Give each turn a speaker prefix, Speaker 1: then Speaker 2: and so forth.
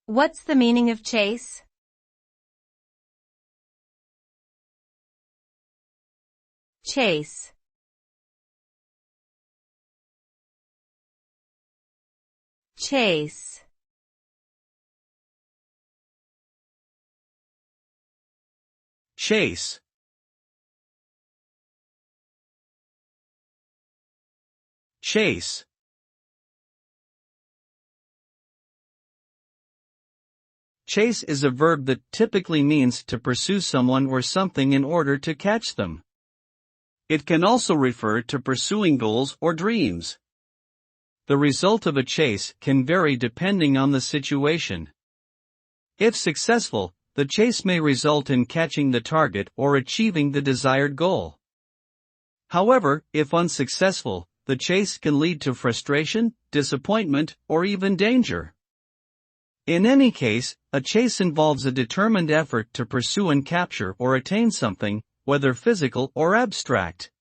Speaker 1: What's the meaning of chase? Chase. Chase.
Speaker 2: Chase. Chase. Chase is a verb that typically means to pursue someone or something in order to catch them. It can also refer to pursuing goals or dreams. The result of a chase can vary depending on the situation. If successful, the chase may result in catching the target or achieving the desired goal. However, if unsuccessful, the chase can lead to frustration, disappointment, or even danger. In any case, a chase involves a determined effort to pursue and capture or attain something, whether physical or abstract.